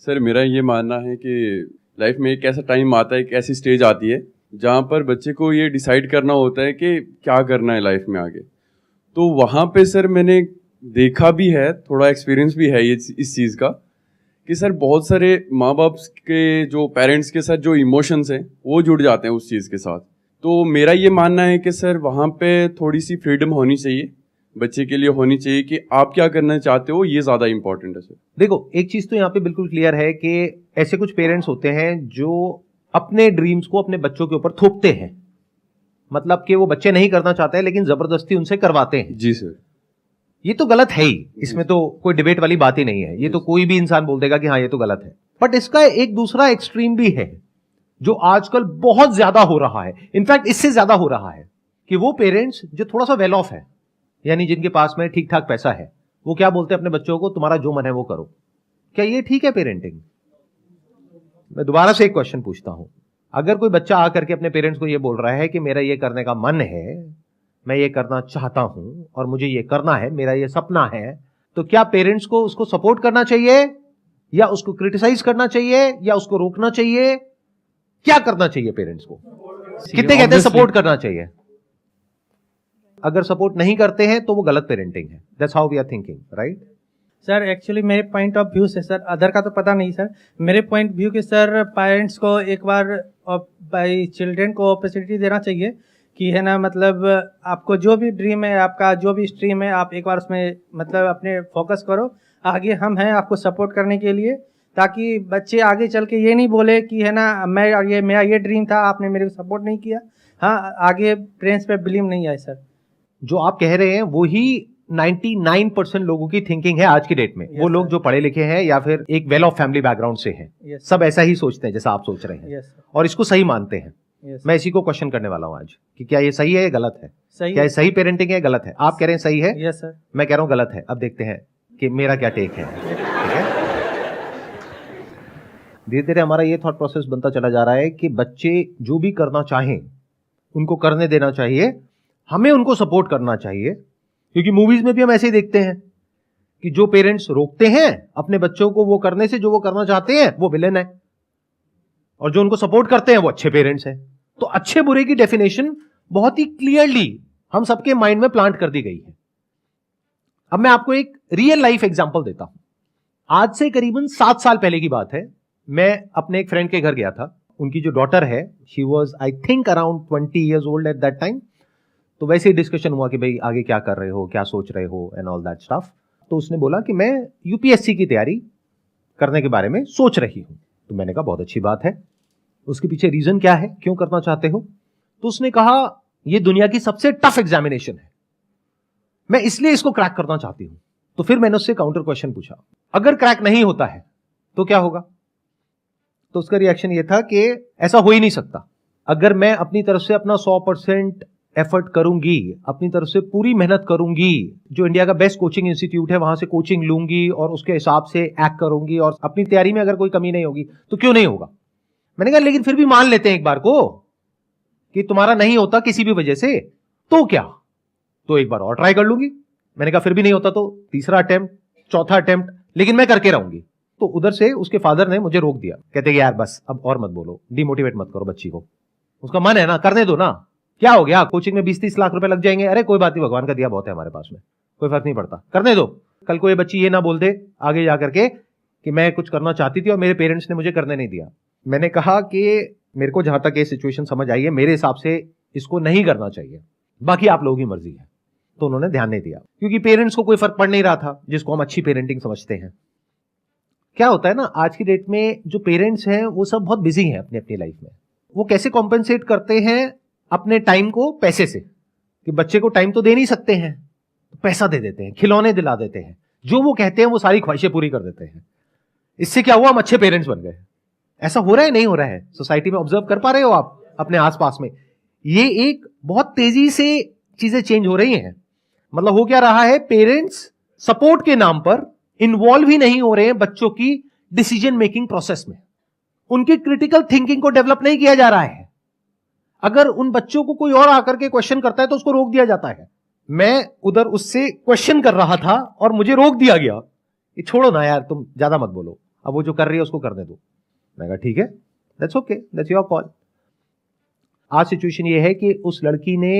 Sir मेरा ये मानना है कि लाइफ में एक ऐसा टाइम आता है, एक ऐसी स्टेज आती है जहाँ पर बच्चे को ये डिसाइड करना होता है कि क्या करना है लाइफ में आगे। तो वहाँ पे सर मैंने देखा भी है, थोड़ा एक्सपीरियंस भी है ये इस चीज़ का कि सर बहुत सारे माँ बाप के जो पेरेंट्स के साथ जो इमोशंस हैं वो जुड़ जाते हैं उस चीज़ के साथ। तो मेरा ये मानना है कि सर वहाँ पे थोड़ी सी फ्रीडम होनी चाहिए, बच्चे के लिए होनी चाहिए कि आप क्या करना चाहते हो, ये ज़्यादा इंपॉर्टेंट है सर। देखो, एक चीज तो यहाँ पे बिल्कुल क्लियर है कि ऐसे कुछ पेरेंट्स होते हैं जो अपने ड्रीम्स को अपने बच्चों के ऊपर थोपते हैं, मतलब कि वो बच्चे नहीं करना चाहते हैं लेकिन जबरदस्ती उनसे करवाते हैं। जी सर। ये तो गलत है ही, इसमें तो कोई डिबेट वाली बात ही नहीं है, ये तो कोई भी इंसान बोल देगा कि हाँ ये तो गलत है। बट इसका एक दूसरा एक्सट्रीम भी है जो आजकल बहुत ज्यादा हो रहा है, इनफैक्ट इससे ज्यादा हो रहा है, कि वो पेरेंट्स जो थोड़ा सा वेल ऑफ है, यानी जिनके पास में ठीक ठाक पैसा है, वो क्या बोलते हैं अपने बच्चों को, तुम्हारा जो मन है वो करो। क्या ये ठीक है पेरेंटिंग? मैं दोबारा से एक क्वेश्चन पूछता हूं, अगर कोई बच्चा आकर के अपने पेरेंट्स को ये बोल रहा है कि मेरा ये करने का मन है, मैं ये करना चाहता हूं और मुझे ये करना है, मेरा ये सपना है, तो क्या पेरेंट्स को उसको सपोर्ट करना चाहिए या उसको क्रिटिसाइज करना चाहिए या उसको रोकना चाहिए? क्या करना चाहिए पेरेंट्स को? कितने कहते हैं सपोर्ट करना चाहिए? अगर सपोर्ट नहीं करते हैं तो वो गलत पेरेंटिंग है। That's how we are thinking, right? Sir actually मेरे पॉइंट ऑफ व्यू से, सर अदर का तो पता नहीं सर, मेरे पॉइंट व्यू के सर पेरेंट्स को एक बार बाई चिल्ड्रेन को अपॉर्चुनिटी देना चाहिए कि है ना, मतलब आपको जो भी ड्रीम है, आपका जो भी स्ट्रीम है, आप एक बार उसमें मतलब अपने फोकस करो, आगे हम हैं आपको सपोर्ट करने के लिए, ताकि बच्चे आगे चल के ये नहीं बोले कि है ना मेरा ये ड्रीम था, आपने मेरे को सपोर्ट नहीं किया। हाँ, आगे पेरेंट्स पे ब्लेम नहीं आए सर। जो आप कह रहे हैं वो ही 99% लोगों की थिंकिंग है आज की डेट में। वो लोग जो पढ़े लिखे हैं या फिर एक वेल ऑफ फैमिली बैकग्राउंड से हैं, सब ऐसा ही सोचते हैं जैसा आप सोच रहे हैं, और इसको सही मानते हैं। मैं इसी को क्वेश्चन करने वाला हूं आज कि क्या ये सही है या गलत है? क्या ये सही पेरेंटिंग है, गलत है? आप कह रहे हैं सही है, यस सर। मैं कह रहा हूं गलत है। अब देखते हैं कि मेरा क्या टेक है। ठीक है, धीरे धीरे हमारा ये थॉट प्रोसेस बनता चला जा रहा है कि बच्चे जो भी करना चाहें उनको करने देना चाहिए, हमें उनको सपोर्ट करना चाहिए। क्योंकि मूवीज में भी हम ऐसे ही देखते हैं कि जो पेरेंट्स रोकते हैं अपने बच्चों को वो करने से जो वो करना चाहते हैं, वो विलेन है, और जो उनको सपोर्ट करते हैं वो अच्छे पेरेंट्स हैं। तो अच्छे बुरे की डेफिनेशन बहुत ही क्लियरली हम सबके माइंड में प्लांट कर दी गई है। अब मैं आपको एक रियल लाइफ एग्जांपल देता हूं। आज से करीबन 7 साल पहले की बात है, मैं अपने एक फ्रेंड के घर गया था। उनकी जो डॉटर है, she was I think around 20 years old at that time. तो वैसे ही डिस्कशन हुआ कि भाई आगे क्या कर रहे हो, क्या सोच रहे हो एंड ऑल दैट स्टफ। तो उसने बोला कि मैं यूपीएससी की तैयारी करने के बारे में सोच रही हूं। तो मैंने कहा बहुत अच्छी बात है, उसके पीछे रीजन क्या है, क्यों करना चाहते हो? तो उसने कहा यह दुनिया की सबसे टफ एग्जामिनेशन है, मैं इसलिए इसको क्रैक करना चाहती हूं। तो फिर मैंने उससे काउंटर क्वेश्चन पूछा, अगर क्रैक नहीं होता है तो क्या होगा? तो उसका रिएक्शन यह था कि ऐसा हो ही नहीं सकता। अगर मैं अपनी तरफ से अपना 100% एफर्ट करूंगी, अपनी तरफ से पूरी मेहनत करूंगी, जो इंडिया का बेस्ट कोचिंग इंस्टीट्यूट है वहां से कोचिंग लूंगी और उसके हिसाब से एक्ट करूंगी, और अपनी तैयारी में अगर कोई कमी नहीं होगी तो क्यों नहीं होगा? मैंने कहा लेकिन फिर भी मान लेते हैं एक बार को कि तुम्हारा नहीं होता किसी भी वजह से, तो क्या? तो एक बार और ट्राई कर लूंगी। मैंने कहा फिर भी नहीं होता तो तीसरा अटेम्प्ट, चौथा अटेम्प्ट, लेकिन मैं करके रहूंगी। तो उधर से उसके फादर ने मुझे रोक दिया, कहते कि यार बस अब और मत बोलो, डिमोटिवेट मत करो बच्ची को, उसका मन है ना, करने दो ना, क्या हो गया, कोचिंग में 20-30 लाख रुपए लग जाएंगे, अरे कोई बात नहीं, भगवान का दिया बहुत है हमारे पास में, कोई फर्क नहीं पड़ता, करने दो। कल को ये बच्ची ये ना बोल दे आगे जाकर के कि मैं कुछ करना चाहती थी और मेरे पेरेंट्स ने मुझे करने नहीं दिया। मैंने कहा कि मेरे को जहां तक ये सिचुएशन समझ आई है, मेरे हिसाब से इसको नहीं करना चाहिए, बाकी आप लोगों की मर्जी है। तो उन्होंने ध्यान नहीं दिया, क्योंकि पेरेंट्स को कोई फर्क पड़ नहीं रहा था, जिसको हम अच्छी पेरेंटिंग समझते हैं। क्या होता है ना, आज की डेट में जो पेरेंट्स हैं वो सब बहुत बिजी हैं अपनी अपनी लाइफ में। वो कैसे कॉम्पेंसेट करते हैं अपने टाइम को पैसे से, कि बच्चे को टाइम तो दे नहीं सकते हैं, तो पैसा दे देते हैं, खिलौने दिला देते हैं, जो वो कहते हैं वो सारी ख्वाहिशें पूरी कर देते हैं। इससे क्या हुआ, हम अच्छे पेरेंट्स बन गए। ऐसा हो रहा है, नहीं हो रहा है? सोसाइटी में ऑब्जर्व कर पा रहे हो आप अपने आसपास में? ये एक बहुत तेजी से चीजें चेंज हो रही हैं। मतलब हो क्या रहा है, पेरेंट्स सपोर्ट के नाम पर इन्वॉल्व ही नहीं हो रहे हैं बच्चों की डिसीजन मेकिंग प्रोसेस में। उनकी क्रिटिकल थिंकिंग को डेवलप नहीं किया जा रहा है। अगर उन बच्चों को कोई और आकर के क्वेश्चन करता है तो उसको रोक दिया जाता है। मैं उधर उससे क्वेश्चन कर रहा था और मुझे रोक दिया गया, ये छोड़ो ना यार, तुम ज्यादा मत बोलो, अब वो जो कर रही है उसको करने दो। मैं कहा ठीक है, that's okay, that's your call. आज सिचुएशन ये है कि उस लड़की ने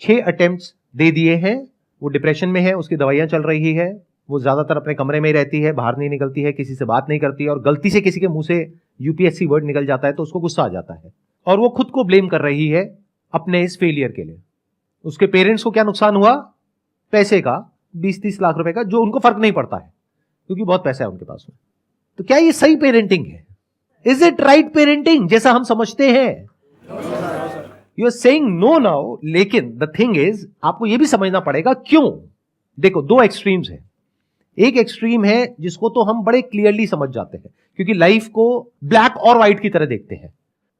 6 अटेम्प्ट्स दे दिए हैं, वो डिप्रेशन में है, उसकी दवाइयां चल रही है, वो ज्यादातर अपने कमरे में ही रहती है, बाहर नहीं निकलती है, किसी से बात नहीं करती है, और गलती से किसी के मुंह से यूपीएससी वर्ड निकल जाता है तो उसको गुस्सा आ जाता है और वो खुद को ब्लेम कर रही है अपने इस फेलियर के लिए। उसके पेरेंट्स को क्या नुकसान हुआ? पैसे का, 20-30 लाख रुपए का, जो उनको फर्क नहीं पड़ता है क्योंकि बहुत पैसा है उनके पास में। तो क्या ये सही पेरेंटिंग है? इज इट राइट पेरेंटिंग जैसा हम समझते हैं? You are saying no now, लेकिन द थिंग इज आपको यह भी समझना पड़ेगा क्यों। देखो, 2 एक्सट्रीम्स हैं। एक एक्सट्रीम है जिसको तो हम बड़े क्लियरली समझ जाते हैं क्योंकि लाइफ को ब्लैक और व्हाइट की तरह देखते हैं,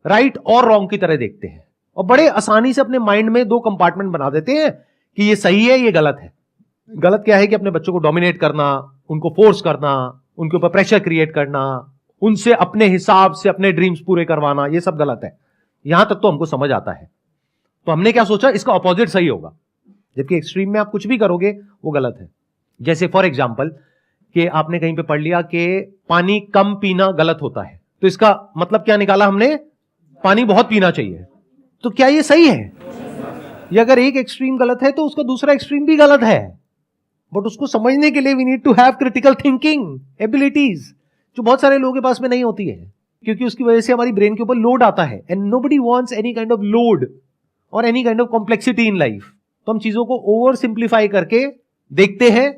राइट और रॉन्ग की तरह देखते हैं, और बड़े आसानी से अपने माइंड में 2 कंपार्टमेंट बना देते हैं कि ये सही है, ये गलत है। गलत क्या है कि अपने बच्चों को डोमिनेट करना, उनको फोर्स करना, उनके ऊपर प्रेशर क्रिएट करना, उनसे अपने हिसाब से अपने ड्रीम्स पूरे करवाना, ये सब गलत है। यहां तक तो हमको समझ आता है। तो हमने क्या सोचा, इसका ऑपोजिट सही होगा, जबकि एक्सट्रीम में आप कुछ भी करोगे वो गलत है। जैसे फॉर एग्जाम्पल कि आपने कहीं पे पढ़ लिया कि पानी कम पीना गलत होता है, तो इसका मतलब क्या निकाला हमने? पानी बहुत पीना चाहिए। तो क्या ये सही है? ये अगर एक एक्सट्रीम गलत है तो उसका दूसरा एक्सट्रीम भी गलत है। बट उसको समझने के लिए we need to have critical thinking abilities, जो बहुत सारे लोगों के पास में नहीं होती है, क्योंकि उसकी वजह से हमारी ब्रेन के ऊपर लोड आता है। And nobody wants any kind of load और any kind of complexity in life. तो हम चीजों को ओवर सिंप्लीफाई करके देखते हैं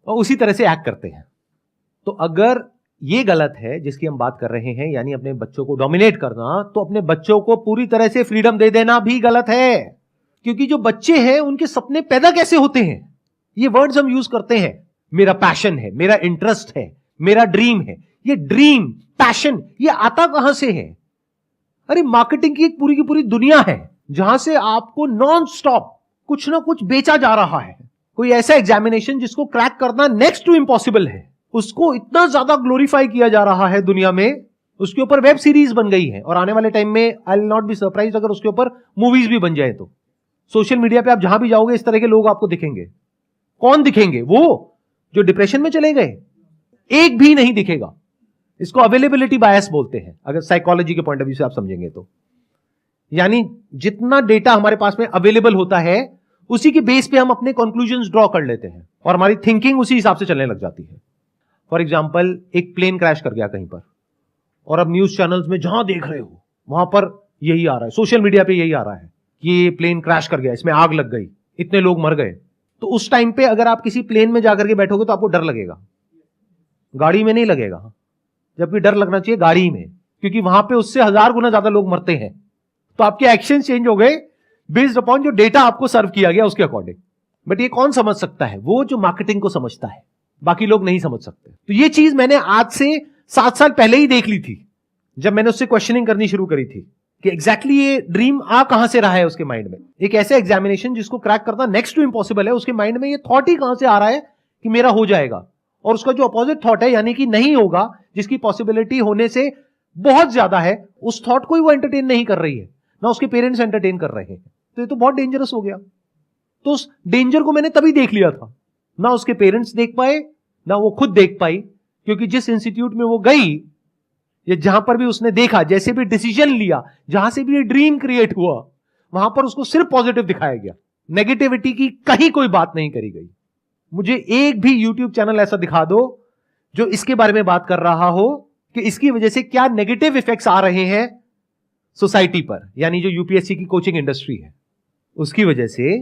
और उसी तरह से एक्ट करते हैं। तो अगर ये गलत है जिसकी हम बात कर रहे हैं, यानी अपने बच्चों को डोमिनेट करना, तो अपने बच्चों को पूरी तरह से फ्रीडम दे देना भी गलत है। क्योंकि जो बच्चे हैं उनके सपने पैदा कैसे होते हैं? ये वर्ड्स हम यूज करते हैं, मेरा पैशन है, मेरा इंटरेस्ट है, मेरा ड्रीम है। ये ड्रीम, पैशन, ये आता कहां से है? अरे मार्केटिंग की एक पूरी की पूरी दुनिया है जहां से आपको नॉन स्टॉप कुछ ना कुछ बेचा जा रहा है। कोई ऐसा एग्जामिनेशन जिसको क्रैक करना नेक्स्ट टू इम्पॉसिबल है, उसको इतना ज्यादा ग्लोरीफाई किया जा रहा है दुनिया में, उसके ऊपर वेब सीरीज बन गई है, और आने वाले टाइम में I will not be surprised अगर उसके ऊपर मूवीज भी बन जाए। तो सोशल मीडिया पे आप जहां भी जाओगे इस तरह के लोग आपको दिखेंगे। कौन दिखेंगे? वो जो डिप्रेशन में चले गए, एक भी नहीं दिखेगा। इसको अवेलेबिलिटी बायस बोलते हैं, अगर साइकोलॉजी के पॉइंट ऑफ व्यू से आप समझेंगे तो। यानी जितना डेटा हमारे पास में अवेलेबल होता है उसी के बेस पे हम अपने कंक्लूजन्स ड्रॉ कर लेते हैं और हमारी थिंकिंग उसी हिसाब से चलने लग जाती है। फॉर एग्जाम्पल, एक प्लेन क्रैश कर गया कहीं पर, और अब न्यूज चैनल्स में जहां देख रहे हो वहां पर यही आ रहा है, सोशल मीडिया पे यही आ रहा है कि ये प्लेन क्रैश कर गया, इसमें आग लग गई, इतने लोग मर गए। तो उस टाइम पे अगर आप किसी प्लेन में जाकर के बैठोगे तो आपको डर लगेगा, गाड़ी में नहीं लगेगा। जबकि डर लगना चाहिए गाड़ी में, क्योंकि वहां पे उससे 1000 गुना ज्यादा लोग मरते हैं। तो आपके एक्शन चेंज हो गए बेस्ड अपॉन जो डेटा आपको सर्व किया गया उसके अकॉर्डिंग। बट ये कौन समझ सकता है? वो जो मार्केटिंग को समझता है, बाकी लोग नहीं समझ सकते। तो ये चीज मैंने आज से 7 साल पहले ही देख ली थी, जब मैंने उससे क्वेश्चनिंग करनी शुरू करी थी कि एग्जैक्टली ये ड्रीम आ कहां से रहा है उसके माइंड में। एक ऐसे एग्जामिनेशन जिसको क्रैक करना नेक्स्ट टू इम्पॉसिबल है, उसके माइंड में ये थॉट ही कहां से आ रहा है कि मेरा हो जाएगा, और उसका जो अपोजिट थॉट है यानी कि नहीं होगा, जिसकी पॉसिबिलिटी होने से बहुत ज्यादा है, उस थॉट को ही वो एंटरटेन नहीं कर रही है, ना उसके पेरेंट्स एंटरटेन कर रहे हैं। तो ये तो बहुत डेंजरस हो गया। तो उस डेंजर को मैंने तभी देख लिया था, ना उसके पेरेंट्स देख पाए ना वो खुद देख पाई, क्योंकि जिस इंस्टीट्यूट में वो गई या जहां पर भी उसने देखा, जैसे भी डिसीजन लिया, जहां से भी ये ड्रीम क्रिएट हुआ, वहां पर उसको सिर्फ पॉजिटिव दिखाया गया, नेगेटिविटी की कहीं कोई बात नहीं करी गई। मुझे एक भी यूट्यूब चैनल ऐसा दिखा दो जो इसके बारे में बात कर रहा हो कि इसकी वजह से क्या नेगेटिव इफेक्ट्स आ रहे हैं सोसाइटी पर, यानी जो यूपीएससी की कोचिंग इंडस्ट्री है उसकी वजह से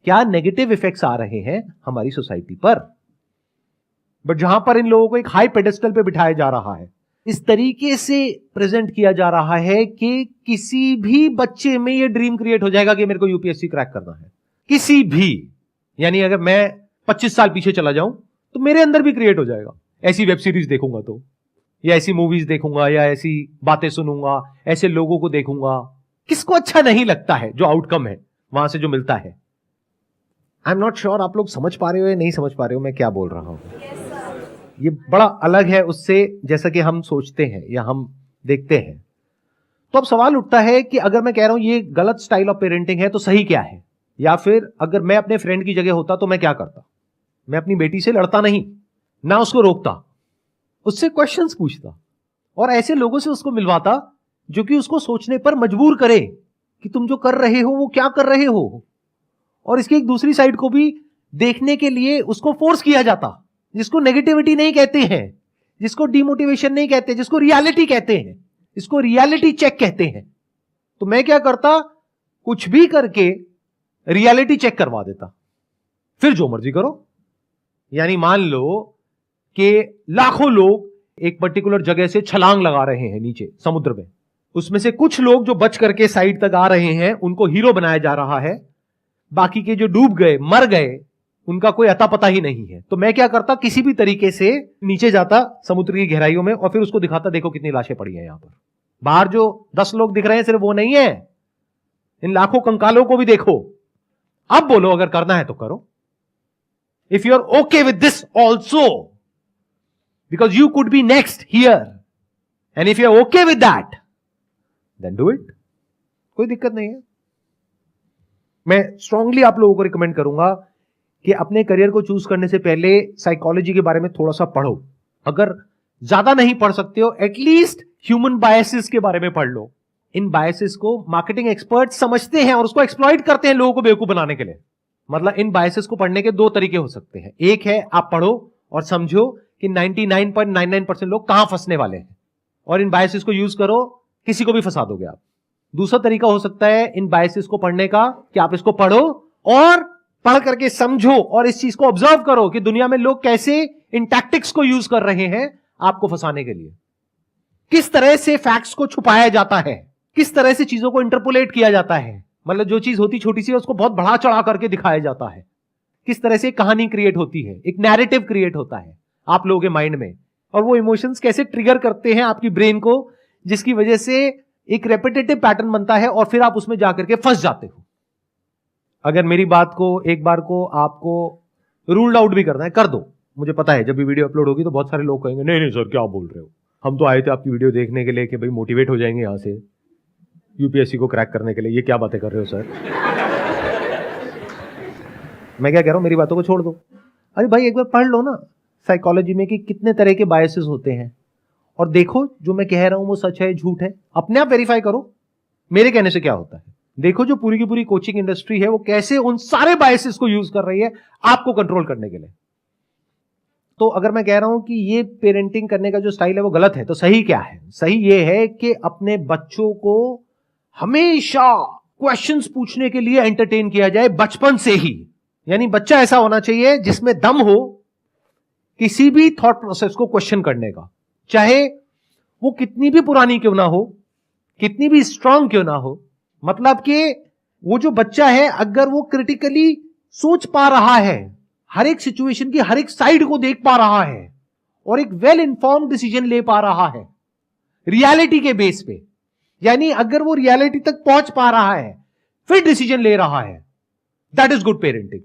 क्या नेगेटिव इफेक्ट्स आ रहे हैं हमारी सोसाइटी पर। बट जहां पर इन लोगों को एक हाई पेडेस्टल पे बिठाया जा रहा है, इस तरीके से प्रेजेंट किया जा रहा है कि किसी भी बच्चे में ये ड्रीम क्रिएट हो जाएगा कि मेरे को यूपीएससी क्रैक करना है, किसी भी। यानी अगर मैं 25 साल पीछे चला जाऊं तो मेरे अंदर भी क्रिएट हो जाएगा। ऐसी वेब सीरीज देखूंगा तो, या ऐसी मूवीज देखूंगा, या ऐसी बातें सुनूंगा, ऐसे लोगों को देखूंगा। किसको अच्छा नहीं लगता है जो आउटकम है वहां से जो मिलता है? आई एम नॉट श्योर आप लोग समझ पा रहे हो या नहीं समझ पा रहे हो मैं क्या बोल रहा हूं। ये बड़ा अलग है उससे जैसा कि हम सोचते हैं या हम देखते हैं। तो अब सवाल उठता है कि अगर मैं कह रहा हूं ये गलत स्टाइल ऑफ पेरेंटिंग है तो सही क्या है? या फिर अगर मैं अपने फ्रेंड की जगह होता तो मैं क्या करता? मैं अपनी बेटी से लड़ता नहीं, ना उसको रोकता, उससे क्वेश्चंस पूछता और ऐसे लोगों से उसको मिलवाता जो कि उसको सोचने पर मजबूर करे कि तुम जो कर रहे हो वो क्या कर रहे हो, और इसकी एक दूसरी साइड को भी देखने के लिए उसको फोर्स किया जाता, जिसको नेगेटिविटी नहीं कहते हैं, जिसको डिमोटिवेशन नहीं कहते, जिसको रियलिटी कहते हैं, इसको रियलिटी चेक कहते हैं। तो मैं क्या करता, कुछ भी करके रियलिटी चेक करवा देता, फिर जो मर्जी करो। यानी मान लो कि लाखों लोग एक पर्टिकुलर जगह से छलांग लगा रहे हैं नीचे समुद्र में, उसमें से कुछ लोग जो बच करके साइड तक आ रहे हैं उनको हीरो बनाया जा रहा है, बाकी के जो डूब गए मर गए उनका कोई अता पता ही नहीं है। तो मैं क्या करता, किसी भी तरीके से नीचे जाता समुद्र की गहराइयों में और फिर उसको दिखाता, देखो कितनी लाशें पड़ी हैं यहां पर, बाहर जो 10 लोग दिख रहे हैं सिर्फ वो नहीं है, इन लाखों कंकालों को भी देखो। अब बोलो अगर करना है तो करो। If you are okay with this also, because you could be next here, and if you are okay with that then do it, कोई दिक्कत नहीं है। मैं स्ट्रांगली आप लोगों को रिकमेंड करूंगा कि अपने करियर को चूज करने से पहले साइकोलॉजी के बारे में थोड़ा सा पढ़ो। अगर ज्यादा नहीं पढ़ सकते हो एटलीस्ट ह्यूमन बायसेस के बारे में पढ़ लो। इन बायसेस को मार्केटिंग एक्सपर्ट समझते हैं और उसको एक्सप्लॉइट करते हैं लोगों को बेवकूफ बनाने के लिए। मतलब इन बायसेस को पढ़ने के 2 तरीके हो सकते हैं। एक है आप पढ़ो और समझो कि 99.99% लोग कहां फंसने वाले हैं और इन बायसेस को यूज करो, किसी को भी फंसा दोगे आप। दूसरा तरीका हो सकता है इन बायसेस को पढ़ने का कि आप इसको पढ़ो और पढ़ करके समझो और इस चीज को ऑब्जर्व करो कि दुनिया में लोग कैसे इन टैक्टिक्स को यूज कर रहे हैं आपको फंसाने के लिए, किस तरह से फैक्ट्स को छुपाया जाता है, किस तरह से चीजों को इंटरपोलेट किया जाता है। मतलब जो चीज होती छोटी सी उसको बहुत बढ़ा चढ़ा करके दिखाया जाता है, किस तरह से कहानी क्रिएट होती है, एक नैरेटिव क्रिएट होता है आप लोगों के माइंड में, और वो इमोशंस कैसे ट्रिगर करते हैं आपकी ब्रेन को, जिसकी वजह से एक रेपिटेटिव पैटर्न बनता है और फिर आप उसमें जाकर के फंस जाते हो। अगर मेरी बात को एक बार को आपको रूल्ड आउट भी करना है कर दो। मुझे पता है जब भी वीडियो अपलोड होगी तो बहुत सारे लोग कहेंगे नहीं नहीं सर क्या बोल रहे हो, हम तो आए थे आपकी वीडियो देखने के लिए कि भाई मोटिवेट हो जाएंगे यहां से यूपीएससी को क्रैक करने के लिए, ये क्या बातें कर रहे हो सर। मैं क्या कह रहा हूं, मेरी बातों को छोड़ दो। अरे भाई एक बार पढ़ लो ना साइकोलॉजी में कि कितने तरह के बायसेस होते हैं और देखो जो मैं कह रहा हूं वो सच है झूठ है, अपने आप वेरीफाई करो मेरे कहने से क्या होता है। देखो जो पूरी की पूरी कोचिंग इंडस्ट्री है वो कैसे उन सारे बायसेस को यूज कर रही है आपको कंट्रोल करने के लिए। तो अगर मैं कह रहा हूं कि ये पेरेंटिंग करने का जो स्टाइल है वो गलत है, तो सही क्या है? सही ये है कि अपने बच्चों को हमेशा क्वेश्चंस पूछने के लिए एंटरटेन किया जाए बचपन से ही। यानी बच्चा ऐसा होना चाहिए जिसमें दम हो किसी भी थॉट प्रोसेस को क्वेश्चन करने का, चाहे वो कितनी भी पुरानी क्यों ना हो, कितनी भी स्ट्रांग क्यों ना हो। मतलब कि वो जो बच्चा है अगर वो क्रिटिकली सोच पा रहा है, हर एक सिचुएशन की हर एक साइड को देख पा रहा है और एक वेल इन्फॉर्म्ड डिसीजन ले पा रहा है रियलिटी के बेस पे, यानी अगर वो रियलिटी तक पहुंच पा रहा है फिर डिसीजन ले रहा है, दैट इज गुड पेरेंटिंग।